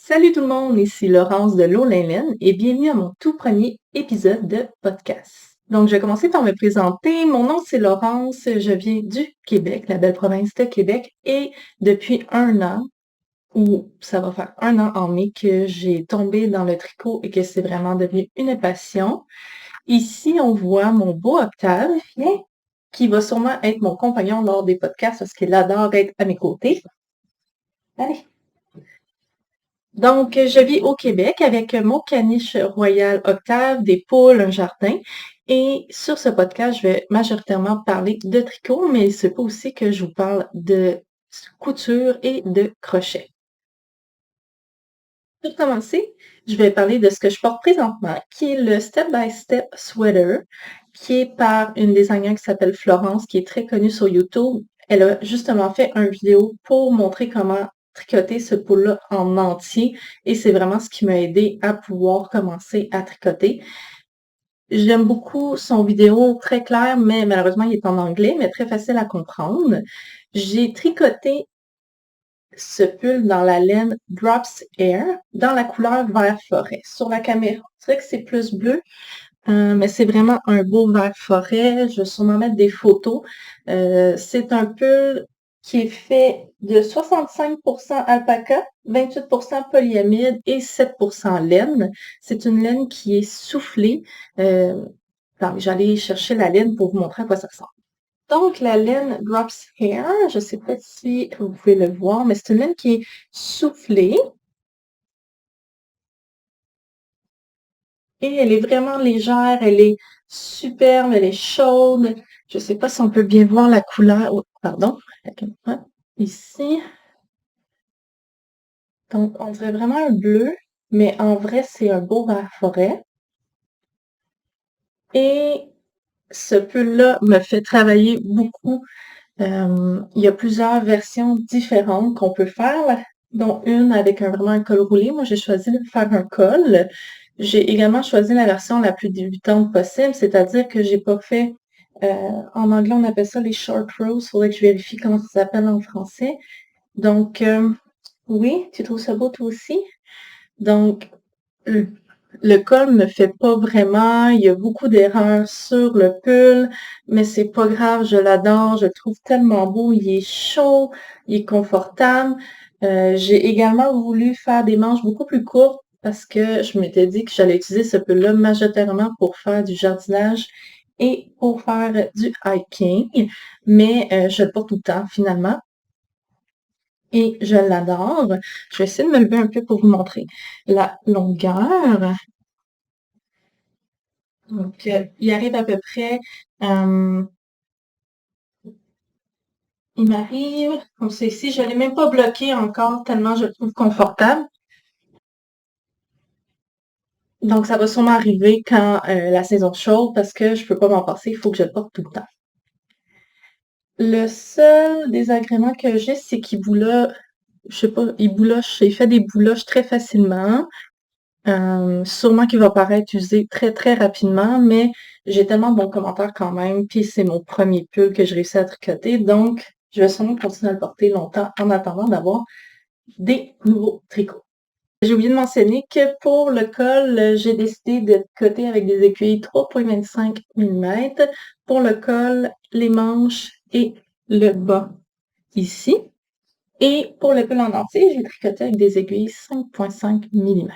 Salut tout le monde, ici Laurence de Lolaine et bienvenue à mon tout premier épisode de podcast. Donc, je vais commencer par me présenter. Mon nom, c'est Laurence. Je viens du Québec, la belle province de Québec, et depuis un an, ou ça va faire un an en mai, que j'ai tombé dans le tricot et que c'est vraiment devenu une passion. Ici, on voit mon beau Octave, qui va sûrement être mon compagnon lors des podcasts parce qu'il adore être à mes côtés. Allez! Donc, je vis au Québec avec mon caniche royal Octave, des poules, un jardin. Et sur ce podcast, je vais majoritairement parler de tricot, mais il se peut aussi que je vous parle de couture et de crochet. Pour commencer, je vais parler de ce que je porte présentement, qui est le Step by Step Sweater, qui est par une designer qui s'appelle Florence, qui est très connue sur YouTube. Elle a justement fait une vidéo pour montrer comment tricoter ce pull-là en entier et c'est vraiment ce qui m'a aidé à pouvoir commencer à tricoter. J'aime beaucoup son vidéo, très clair, mais malheureusement, il est en anglais, mais très facile à comprendre. J'ai tricoté ce pull dans la laine Drops Air, dans la couleur vert forêt. Sur la caméra, c'est vrai que c'est plus bleu, mais c'est vraiment un beau vert forêt. Je vais sûrement mettre des photos. C'est un pull qui est fait de 65% alpaca, 28% polyamide et 7% laine. C'est une laine qui est soufflée. J'allais chercher la laine pour vous montrer à quoi ça ressemble. Donc, la laine Drops Hair, je ne sais pas si vous pouvez le voir, mais c'est une laine qui est soufflée. Et elle est vraiment légère, elle est superbe, elle est chaude. Je ne sais pas si on peut bien voir la couleur. Oh, pardon, la caméra, ici. Donc, on dirait vraiment un bleu, mais en vrai, c'est un beau vert forêt. Et ce pull-là me fait travailler beaucoup. Il y a plusieurs versions différentes qu'on peut faire, dont une avec vraiment un col roulé. Moi, j'ai choisi de faire un col. J'ai également choisi la version la plus débutante possible, c'est-à-dire que j'ai pas fait, en anglais, on appelle ça les short rows. Faudrait que je vérifie comment ça s'appelle en français. Donc, oui, tu trouves ça beau toi aussi? Donc, le le col me fait pas vraiment, il y a beaucoup d'erreurs sur le pull, mais c'est pas grave, je l'adore, je le trouve tellement beau, il est chaud, il est confortable. J'ai également voulu faire des manches beaucoup plus courtes parce que je m'étais dit que j'allais utiliser ce pull-là majoritairement pour faire du jardinage et pour faire du hiking, mais je le porte tout le temps finalement et je l'adore. Je vais essayer de me lever un peu pour vous montrer la longueur. Donc, il arrive à peu près, il m'arrive, comme c'est ici, je ne l'ai même pas bloqué encore tellement je le trouve confortable. Donc, ça va sûrement arriver quand la saison chaude parce que je peux pas m'en passer, il faut que je le porte tout le temps. Le seul désagrément que j'ai, c'est qu'il bouloche, je sais pas, il fait des bouloches très facilement. Sûrement qu'il va paraître usé très très rapidement, mais j'ai tellement de bons commentaires quand même, puis c'est mon premier pull que je réussis à tricoter, donc je vais sûrement continuer à le porter longtemps en attendant d'avoir des nouveaux tricots. J'ai oublié de mentionner que pour le col, j'ai décidé de tricoter avec des aiguilles 3,25 mm pour le col, les manches et le bas ici. Et pour le col en entier, j'ai tricoté avec des aiguilles 5,5 mm.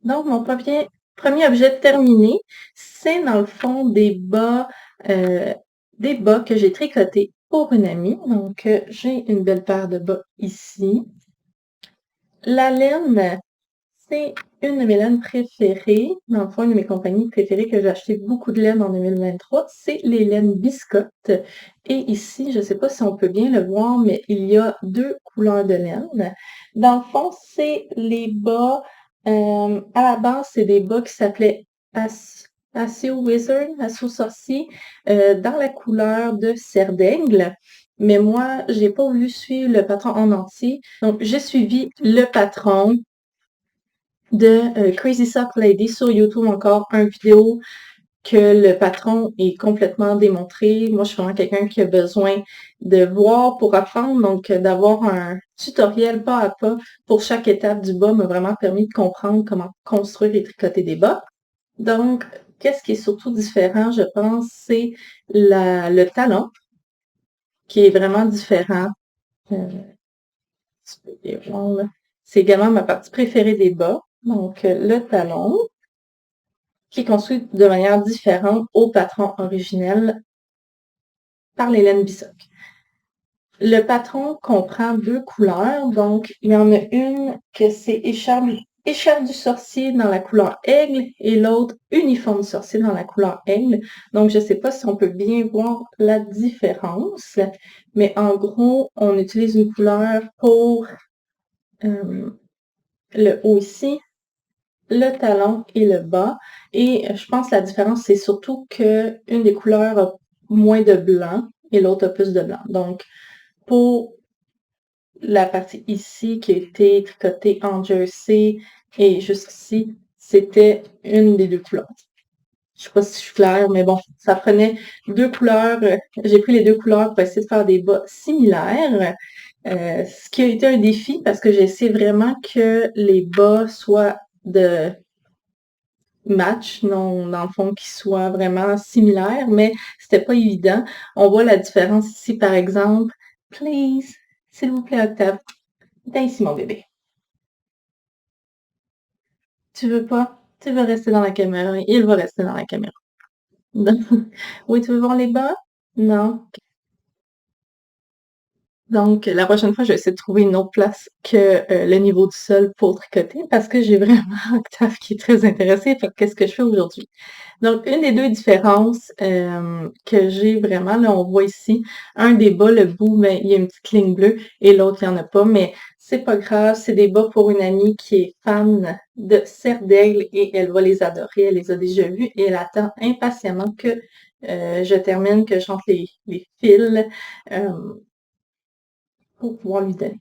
Donc, mon premier objet terminé, c'est dans le fond des bas que j'ai tricotés pour une amie. Donc, j'ai une belle paire de bas ici. La laine, c'est une de mes laines préférées. Dans le fond, une de mes compagnies préférées que j'ai acheté beaucoup de laine en 2023, c'est les laines biscottes. Et ici, je ne sais pas si on peut bien le voir, mais il y a deux couleurs de laine. Dans le fond, c'est les bas. À la base, c'est des bas qui s'appelaient Assio Wizard, Assio Sorcier, dans la couleur de cerf d'aigle. Mais moi, j'ai pas voulu suivre le patron en entier. Donc, j'ai suivi le patron de Crazy Sock Lady sur YouTube, encore une vidéo que le patron est complètement démontré. Moi, je suis vraiment quelqu'un qui a besoin de voir pour apprendre, donc d'avoir un tutoriel pas à pas pour chaque étape du bas m'a vraiment permis de comprendre comment construire et tricoter des bas. Donc, qu'est-ce qui est surtout différent, je pense, c'est le talon qui est vraiment différent. Euh, tu peux les voir, là. C'est également ma partie préférée des bas. Donc, le talon, qui est construit de manière différente au patron originel par les laines Bissock. Le patron comprend deux couleurs, donc il y en a une que c'est écharpe du sorcier dans la couleur aigle et l'autre uniforme du sorcier dans la couleur aigle. Donc je ne sais pas si on peut bien voir la différence, mais en gros, on utilise une couleur pour le haut ici, le talon et le bas. Et je pense que la différence, c'est surtout que une des couleurs a moins de blanc et l'autre a plus de blanc. Donc, pour la partie ici qui a été tricotée en jersey et jusqu'ici, c'était une des deux couleurs. Je sais pas si je suis claire, mais bon, ça prenait deux couleurs. J'ai pris les deux couleurs pour essayer de faire des bas similaires. Ce qui a été un défi parce que j'essaie vraiment que les bas soient de match, non, dans le fond, qui soient vraiment similaires, mais c'était pas évident. On voit la différence ici, par exemple. Please, s'il vous plaît, Octave. Viens ici, mon bébé. Tu veux pas? Tu veux rester dans la caméra? Il va rester dans la caméra. Oui, tu veux voir les bas? Non. Donc, la prochaine fois, je vais essayer de trouver une autre place que le niveau du sol pour tricoter parce que j'ai vraiment Octave qui est très intéressé. Fait que qu'est-ce que je fais aujourd'hui? Donc, une des deux différences que j'ai vraiment, là, on voit ici, un des bas, le bout, ben, il y a une petite ligne bleue et l'autre, il n'y en a pas, mais c'est pas grave, c'est des bas pour une amie qui est fan de Serre d'Aigle et elle va les adorer, elle les a déjà vus et elle attend impatiemment que je termine, que je rentre les fils pour pouvoir lui donner.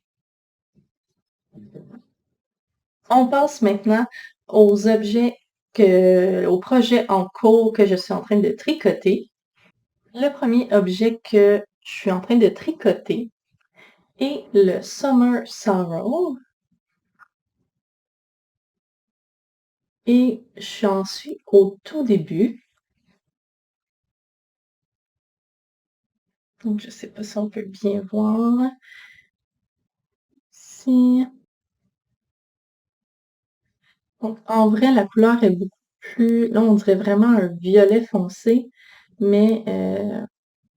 On passe maintenant aux aux projets en cours que je suis en train de tricoter. Le premier objet que je suis en train de tricoter est le Summer Sorrow. Et j'en suis au tout début. Donc, je ne sais pas si on peut bien voir. Ici. Donc, en vrai, la couleur est beaucoup plus... Là, on dirait vraiment un violet foncé, mais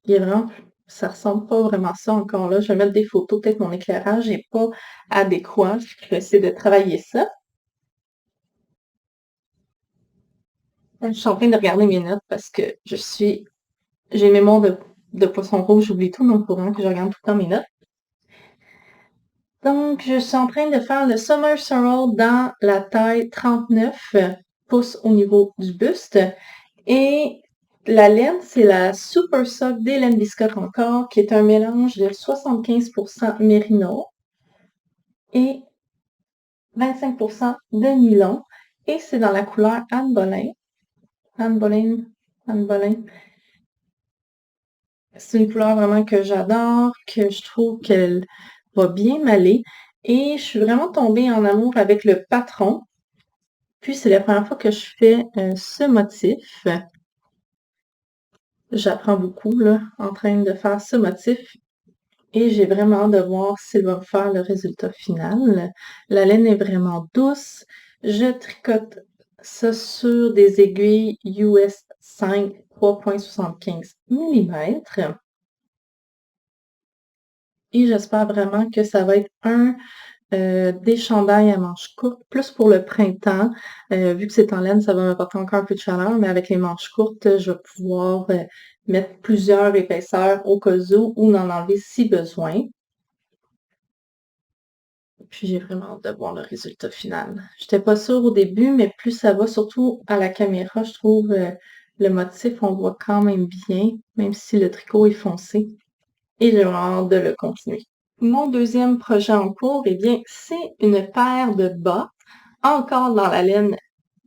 il est vraiment... Ça ressemble pas vraiment à ça encore là. Je vais mettre des photos, peut-être mon éclairage n'est pas adéquat. Je vais essayer de travailler ça. Je suis en train de regarder mes notes parce que j'ai une mémoire de poisson rouge, j'oublie tout, donc pour que je regarde tout le temps mes notes. Donc, je suis en train de faire le Summer Sorrel dans la taille 39 pouces au niveau du buste. Et la laine, c'est la Super Sock des laines biscottes encore, qui est un mélange de 75% mérino et 25% de nylon. Et c'est dans la couleur Anne Boleyn. Anne Boleyn, Anne Boleyn. C'est une couleur vraiment que j'adore, que je trouve qu'elle va bien m'aller. Et je suis vraiment tombée en amour avec le patron. Puis c'est la première fois que je fais ce motif. J'apprends beaucoup là, en train de faire ce motif. Et j'ai vraiment hâte de voir s'il va me faire le résultat final. La laine est vraiment douce. Je tricote ça sur des aiguilles US 5 3,75 mm. Et j'espère vraiment que ça va être des chandails à manches courtes, plus pour le printemps. Vu que c'est en laine, ça va m'apporter encore un peu de chaleur, mais avec les manches courtes, je vais pouvoir mettre plusieurs épaisseurs au cas où en enlever si besoin. Puis j'ai vraiment hâte de voir le résultat final. J'étais pas sûre au début, mais plus ça va, surtout à la caméra, je trouve le motif, on voit quand même bien, même si le tricot est foncé. Et j'ai vraiment hâte de le continuer. Mon deuxième projet en cours, eh bien, c'est une paire de bas, encore dans la laine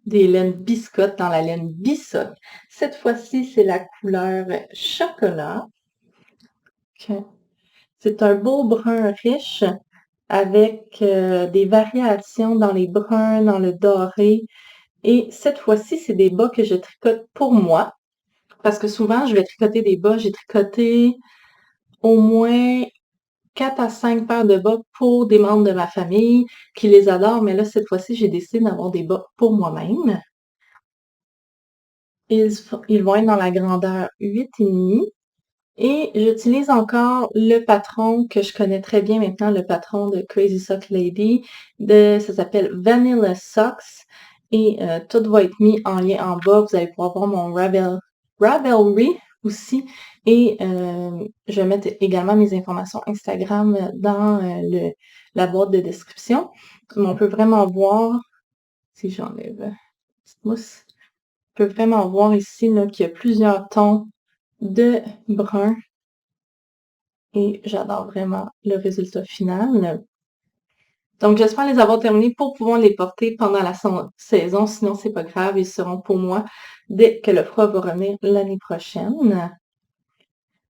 des laines biscottes, dans la laine Bissock. Cette fois-ci, c'est la couleur chocolat. Ok. C'est un beau brun riche avec des variations dans les bruns, dans le doré. Et cette fois-ci, c'est des bas que je tricote pour moi. Parce que souvent, je vais tricoter des bas. J'ai tricoté au moins 4 à 5 paires de bas pour des membres de ma famille qui les adorent. Mais là, cette fois-ci, j'ai décidé d'avoir des bas pour moi-même. Ils vont être dans la grandeur 8,5. Et j'utilise encore le patron que je connais très bien maintenant, le patron de Crazy Sock Lady. Ça s'appelle Vanilla Socks. Et tout va être mis en lien en bas. Vous allez pouvoir voir mon Ravelry aussi. Et je vais mettre également mes informations Instagram dans la boîte de description. Mais on peut vraiment voir, si j'enlève une petite mousse, on peut vraiment voir ici qu'il y a plusieurs tons de brun et j'adore vraiment le résultat final. Donc, j'espère les avoir terminés pour pouvoir les porter pendant la saison. Sinon, c'est pas grave, ils seront pour moi dès que le froid va revenir l'année prochaine.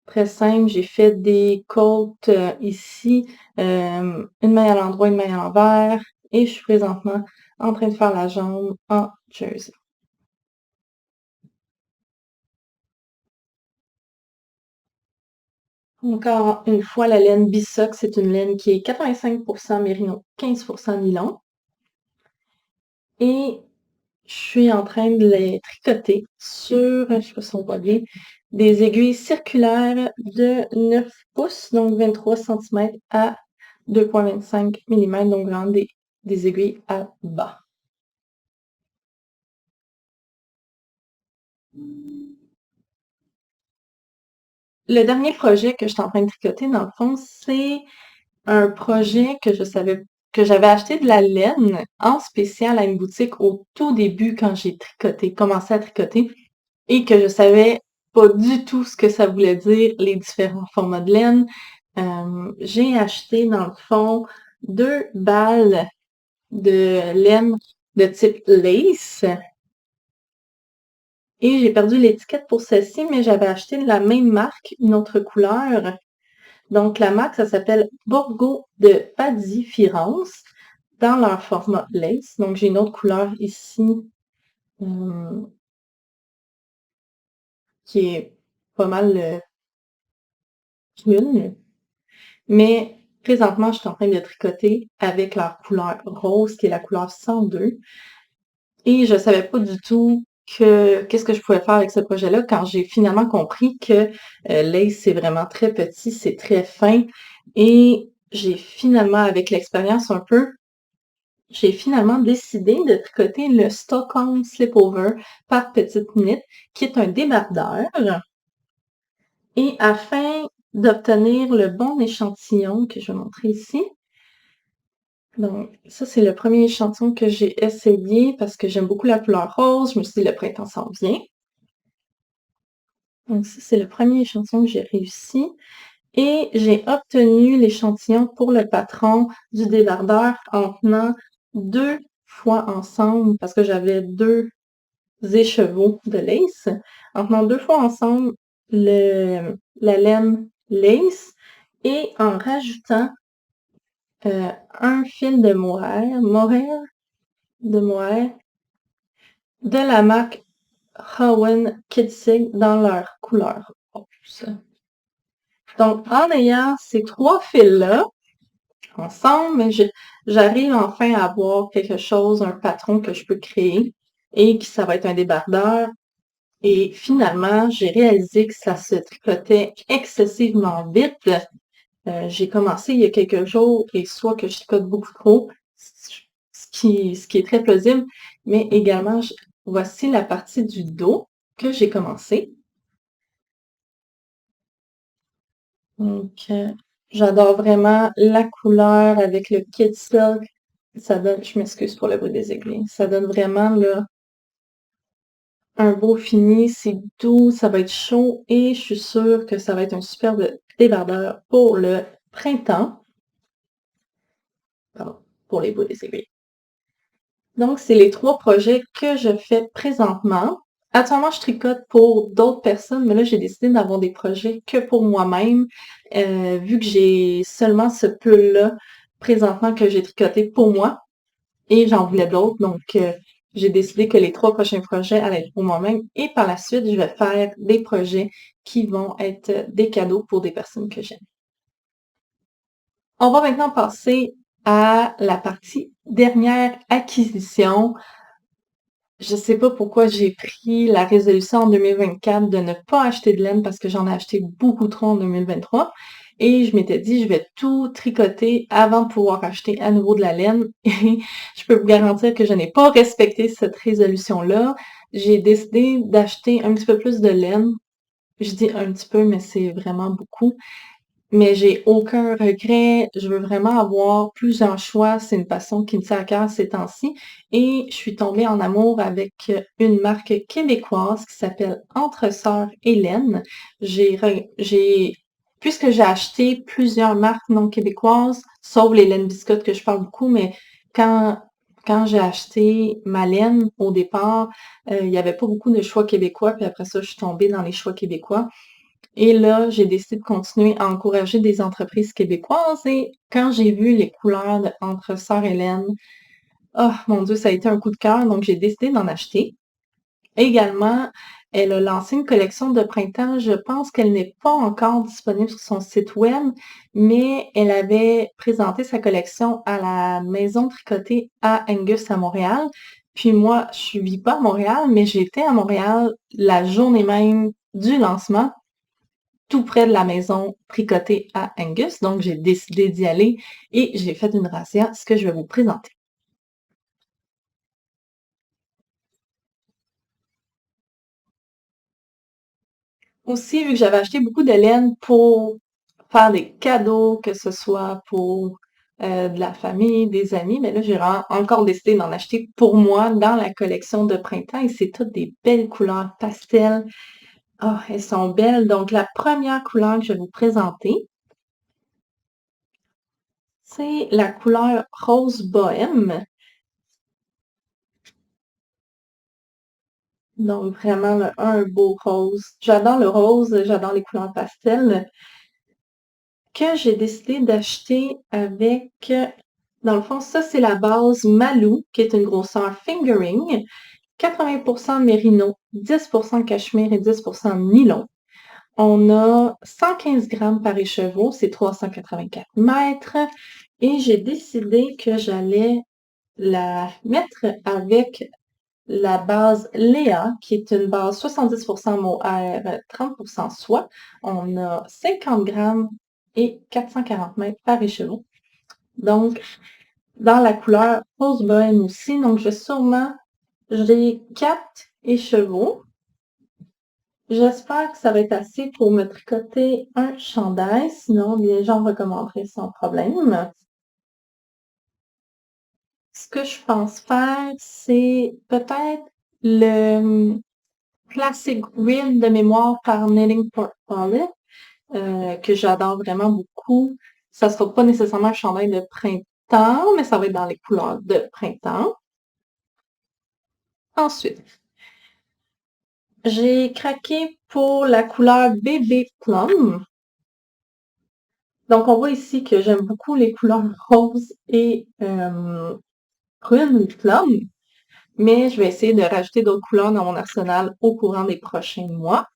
Très simple, j'ai fait des côtes ici, une maille à l'endroit, une maille à l'envers, et je suis présentement en train de faire la jambe en jersey. Encore une fois, la laine Bisoc, c'est une laine qui est 85% mérino, 15% nylon. Et je suis en train de les tricoter sur, je sais pas si on voit bien, des aiguilles circulaires de 9 pouces, donc 23 cm à 2,25 mm, donc vraiment des aiguilles à bas. Le dernier projet que je suis en train de tricoter, dans le fond, c'est un projet que je savais que j'avais acheté de la laine en spécial à une boutique au tout début quand j'ai commencé à tricoter, et que je savais pas du tout ce que ça voulait dire, les différents formats de laine. J'ai acheté, dans le fond, 2 balles de laine de type lace. Et j'ai perdu l'étiquette pour celle-ci, mais j'avais acheté de la même marque, une autre couleur. Donc, la marque, ça s'appelle Borgo de Paddy Firenze dans leur format lace. Donc, j'ai une autre couleur ici qui est pas mal brune. Mais présentement, je suis en train de tricoter avec leur couleur rose, qui est la couleur 102. Et je savais pas du tout qu'est-ce que je pouvais faire avec ce projet-là quand j'ai finalement compris que l'ace, c'est vraiment très petit, c'est très fin. Et j'ai finalement, avec l'expérience un peu, j'ai finalement décidé de tricoter le Stockholm Slipover par Petite Knit, qui est un débardeur. Et afin d'obtenir le bon échantillon que je vais montrer ici, donc ça c'est le premier échantillon que j'ai essayé parce que j'aime beaucoup la couleur rose, je me suis dit le printemps s'en vient. Donc ça c'est le premier échantillon que j'ai réussi. Et j'ai obtenu l'échantillon pour le patron du débardeur en tenant 2 fois ensemble, parce que j'avais 2 écheveaux de lace, en tenant 2 fois ensemble la laine lace et en rajoutant un fil de mohair de la marque Rowan Kidsig dans leur couleur rose. Donc, en ayant ces 3 fils-là ensemble, j'arrive enfin à avoir quelque chose, un patron que je peux créer et que ça va être un débardeur. Et finalement, j'ai réalisé que ça se tricotait excessivement vite. J'ai commencé il y a quelques jours et soit que je tricote beaucoup trop, ce qui est très plausible, mais également, voici la partie du dos que j'ai commencé. Donc, j'adore vraiment la couleur avec le Kid Silk. Ça donne, je m'excuse pour le bruit des aiguilles, ça donne vraiment là un beau fini, c'est doux, ça va être chaud et je suis sûre que ça va être un superbe débardeur pour le printemps. Pardon, pour les bouts des aiguilles. Donc, c'est les 3 projets que je fais présentement Actuellement, je tricote pour d'autres personnes, mais là, j'ai décidé d'avoir des projets que pour moi-même, vu que j'ai seulement ce pull-là présentement que j'ai tricoté pour moi et j'en voulais d'autres. Donc, j'ai décidé que les 3 prochains projets allaient être pour moi-même et par la suite, je vais faire des projets qui vont être des cadeaux pour des personnes que j'aime. On va maintenant passer à la partie dernière acquisition. Je sais pas pourquoi j'ai pris la résolution en 2024 de ne pas acheter de laine parce que j'en ai acheté beaucoup trop en 2023. Et je m'étais dit, je vais tout tricoter avant de pouvoir acheter à nouveau de la laine. Et je peux vous garantir que je n'ai pas respecté cette résolution-là. J'ai décidé d'acheter un petit peu plus de laine. Je dis un petit peu, mais c'est vraiment beaucoup. Mais j'ai aucun regret. Je veux vraiment avoir plusieurs choix. C'est une passion qui me tient à cœur ces temps-ci. Et je suis tombée en amour avec une marque québécoise qui s'appelle Entre Sœurs Hélène. Puisque j'ai acheté plusieurs marques non québécoises, sauf les laines biscottes que je parle beaucoup, mais quand, quand j'ai acheté ma laine au départ, il n'y avait pas beaucoup de choix québécois. Puis après ça, je suis tombée dans les choix québécois. Et là, j'ai décidé de continuer à encourager des entreprises québécoises et quand j'ai vu les couleurs de Entre Sœurs Hélène, oh mon Dieu, ça a été un coup de cœur, donc j'ai décidé d'en acheter. Également, elle a lancé une collection de printemps. Je pense qu'elle n'est pas encore disponible sur son site web, mais elle avait présenté sa collection à la Maison Tricotée à Angus à Montréal. Puis moi, je vis pas à Montréal, mais j'étais à Montréal la journée même du lancement tout près de la maison tricotée à Angus. Donc, j'ai décidé d'y aller et j'ai fait une razzia, ce que je vais vous présenter. Aussi, vu que j'avais acheté beaucoup de laine pour faire des cadeaux, que ce soit pour de la famille, des amis, mais là, j'ai encore décidé d'en acheter pour moi dans la collection de printemps et c'est toutes des belles couleurs pastel. Ah, elles sont belles. Donc, la première couleur que je vais vous présenter, c'est la couleur rose bohème. Donc, vraiment, un beau rose. J'adore le rose, j'adore les couleurs pastel que j'ai décidé d'acheter avec, dans le fond, ça, c'est la base Malou, qui est une grosseur fingering, 80% mérino, 10% cachemire et 10% nylon. On a 115 grammes par écheveau, c'est 384 mètres. Et j'ai décidé que j'allais la mettre avec la base Léa, qui est une base 70% mohair, 30% soie. On a 50 grammes et 440 mètres par écheveau. Donc, dans la couleur rose bohème aussi. Donc, j'ai 4 écheveaux. J'espère que ça va être assez pour me tricoter un chandail. Sinon, bien, j'en recommanderai sans problème. Ce que je pense faire, c'est peut-être le Classic Reel de mémoire par Knitting Portfolio, que j'adore vraiment beaucoup. Ça sera pas nécessairement un chandail de printemps, mais ça va être dans les couleurs de printemps. Ensuite, j'ai craqué pour la couleur Bébé Plum. Donc, on voit ici que j'aime beaucoup les couleurs rose et prune plum, mais je vais essayer de rajouter d'autres couleurs dans mon arsenal au courant des prochains mois.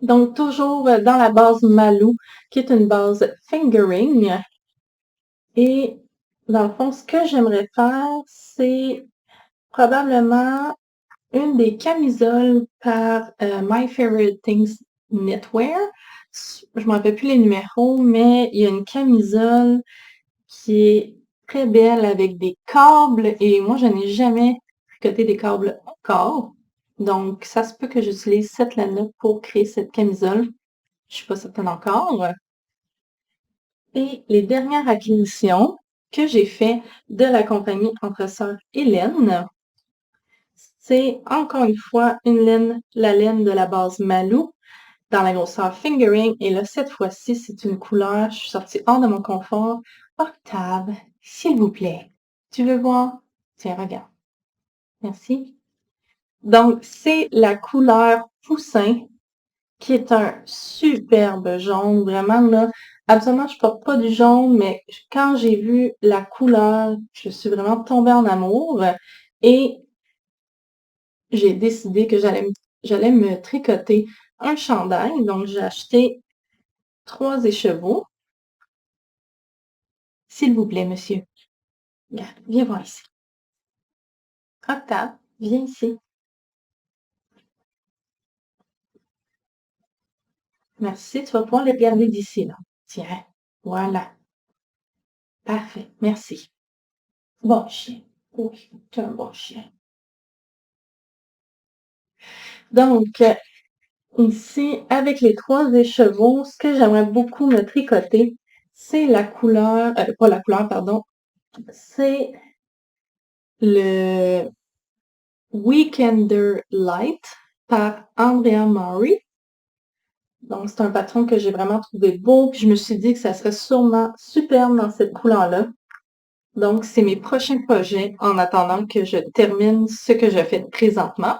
Donc, toujours dans la base Malou, qui est une base fingering. Et dans le fond, ce que j'aimerais faire, c'est probablement une des camisoles par My Favorite Things Knitwear. Je ne me rappelle plus les numéros, mais il y a une camisole qui est très belle avec des câbles et moi, je n'ai jamais tricoté des câbles encore. Donc, ça se peut que j'utilise cette laine-là pour créer cette camisole. Je suis pas certaine encore. Et les dernières acquisitions que j'ai fait de la compagnie Entre Sœurs Hélène, c'est encore une fois la laine de la base Malou dans la grosseur fingering. Et là, cette fois-ci, c'est une couleur, je suis sortie hors de mon confort. Octave, s'il vous plaît. Tu veux voir? Tiens, regarde. Merci. Donc, c'est la couleur Poussin, qui est un superbe jaune. Vraiment, là, absolument, je porte pas du jaune, mais quand j'ai vu la couleur, je suis vraiment tombée en amour et j'ai décidé que j'allais me tricoter un chandail. Donc, j'ai acheté 3 écheveaux. S'il vous plaît, monsieur. Regarde, viens voir ici. Octave, viens ici. Merci, tu vas pouvoir les regarder d'ici, là. Tiens, voilà. Parfait, merci. Bon chien. Oui, tu es un bon chien. Donc, ici, avec les 3 écheveaux, ce que j'aimerais beaucoup me tricoter, c'est la couleur, pas la couleur, pardon, c'est le Weekender Light par Andrea Maury. Donc, c'est un patron que j'ai vraiment trouvé beau, puis je me suis dit que ça serait sûrement superbe dans cette couleur-là. Donc, c'est mes prochains projets en attendant que je termine ce que je fais présentement.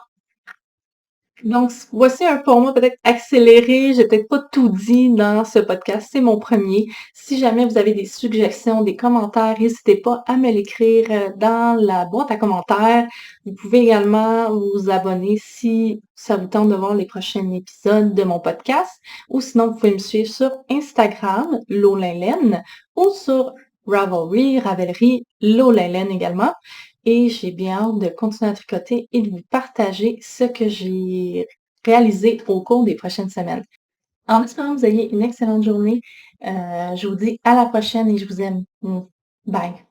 Donc, voici un format peut-être accéléré. J'ai peut-être pas tout dit dans ce podcast. C'est mon premier. Si jamais vous avez des suggestions, des commentaires, n'hésitez pas à me l'écrire dans la boîte à commentaires. Vous pouvez également vous abonner si ça vous tente de voir les prochains épisodes de mon podcast. Ou sinon, vous pouvez me suivre sur Instagram, Lolaine, ou sur Ravelry, Ravelry, Lolaine également. Et j'ai bien hâte de continuer à tricoter et de vous partager ce que j'ai réalisé au cours des prochaines semaines. En espérant que vous ayez une excellente journée, je vous dis à la prochaine et je vous aime. Bye!